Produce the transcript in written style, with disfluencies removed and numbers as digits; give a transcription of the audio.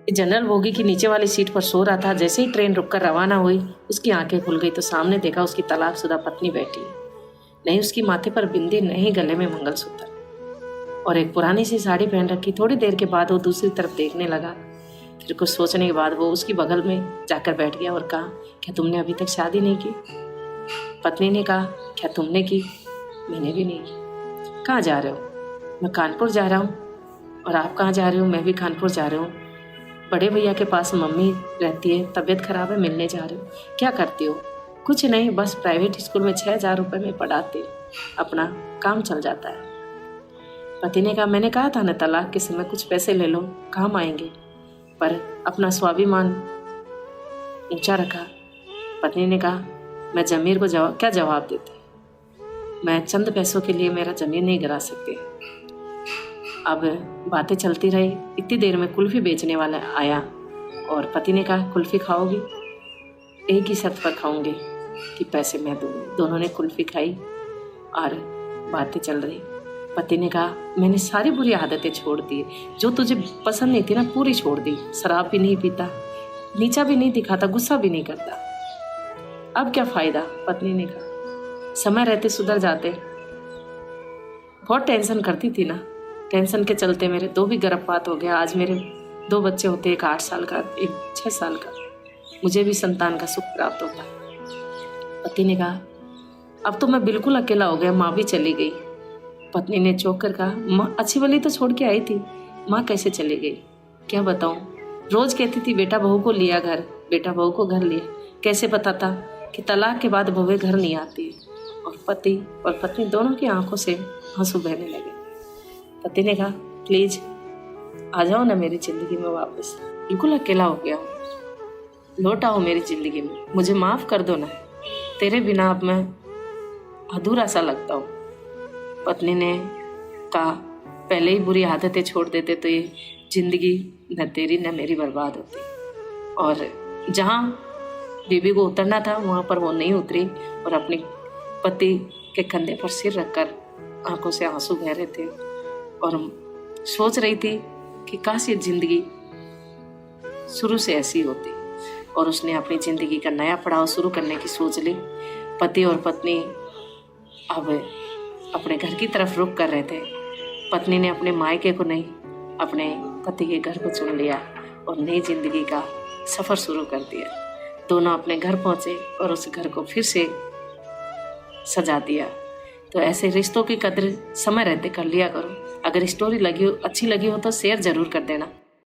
General bogie की नीचे वाली सीट पर सो रहा था। जैसे ही ट्रेन रुककर रवाना हुई, उसकी आंखें खुल गई तो सामने देखा उसकी तलाकशुदा पत्नी बैठी है। नहीं उसकी माथे पर बिंदी, नहीं गले में मंगलसूत्र, और एक पुरानी सी साड़ी पहन रखी। थोड़ी देर के बाद वो दूसरी तरफ देखने लगा। फिर कुछ सोचने के बाद वो उसकी बगल में जाकर बैठ गया और कहा, क्या तुमने अभी तक शादी नहीं की? पत्नी ने कहा, क्या तुमने की? मैंने भी नहीं की। कहाँ जा रहे हो? मैं कानपुर जा रहा हूँ। और आप कहाँ जा रहे हो? मैं भी कानपुर जा रहा हूँ। बड़े भैया के पास मम्मी रहती है, तबीयत खराब है, मिलने जा रहे हो। क्या करती हो? कुछ नहीं, बस प्राइवेट स्कूल में 6,000 रुपये में पढ़ाते, अपना काम चल जाता है। पति ने कहा, मैंने कहा था ना तलाक के समय कुछ पैसे ले लो, काम आएंगे। पर अपना स्वाभिमान ऊंचा रखा। पत्नी ने कहा, मैं जमीर को क्या जवाब देते? मैं चंद पैसों के लिए मेरा जमीर नहीं गिरा सकते। अब बातें चलती रही। इतनी देर में कुल्फी बेचने वाला आया और पति ने कहा, कुल्फी खाओगी? एक ही शर्त पर खाऊंगी कि पैसे मैं दूंगी। दोनों ने कुल्फी खाई और बातें चल रही। पति ने कहा, मैंने सारी बुरी आदतें छोड़ दी, जो तुझे पसंद नहीं थी ना, पूरी छोड़ दी। शराब भी नहीं पीता, नीचा भी नहीं दिखाता, गुस्सा भी नहीं करता। अब क्या फायदा? पत्नी ने कहा, समय रहते सुधर जाते। बहुत टेंशन करती थी ना, टेंशन के चलते मेरे 2 भी गर्भपात हो गया। आज मेरे 2 बच्चे होते, एक 8 साल का, एक 6 साल का। मुझे भी संतान का सुख प्राप्त होता। पति ने कहा, अब तो मैं बिल्कुल अकेला हो गया, माँ भी चली गई। पत्नी ने चौंक कर कहा, माँ अच्छी वाली तो छोड़ के आई थी, माँ कैसे चली गई? क्या बताऊं, रोज कहती थी बेटा बहू को लिया घर, बेटा बहू को घर लिया। कैसे पता था कि तलाक के बाद बहुएं घर नहीं आती? और पति और पत्नी दोनों की आंखों से आंसू बहने लगे। पति ने कहा, प्लीज आ जाओ ना मेरी जिंदगी में वापस, बिल्कुल अकेला हो गया हूँ, लौट आओ मेरी जिंदगी में, मुझे माफ कर दो ना, तेरे बिना अब मैं अधूरा सा लगता हूँ। पत्नी ने कहा, पहले ही बुरी आदतें छोड़ देते तो ये जिंदगी न तेरी न मेरी बर्बाद होती। और जहाँ बीबी को उतरना था वहाँ पर वो नहीं उतरी और अपने पति के कंधे पर सिर रखकर आंखों से आंसू बह रहे थे और सोच रही थी कि काश ये जिंदगी शुरू से ऐसी होती। और उसने अपनी जिंदगी का नया पड़ाव शुरू करने की सोच ली। पति और पत्नी अब अपने घर की तरफ रुख कर रहे थे। पत्नी ने अपने मायके को नहीं, अपने पति के घर को चुन लिया और नई जिंदगी का सफर शुरू कर दिया। दोनों अपने घर पहुंचे और उस घर को फिर से सजा दिया। तो ऐसे रिश्तों की कदर समय रहते कर लिया करो। अगर स्टोरी अच्छी लगी हो तो शेयर जरूर कर देना।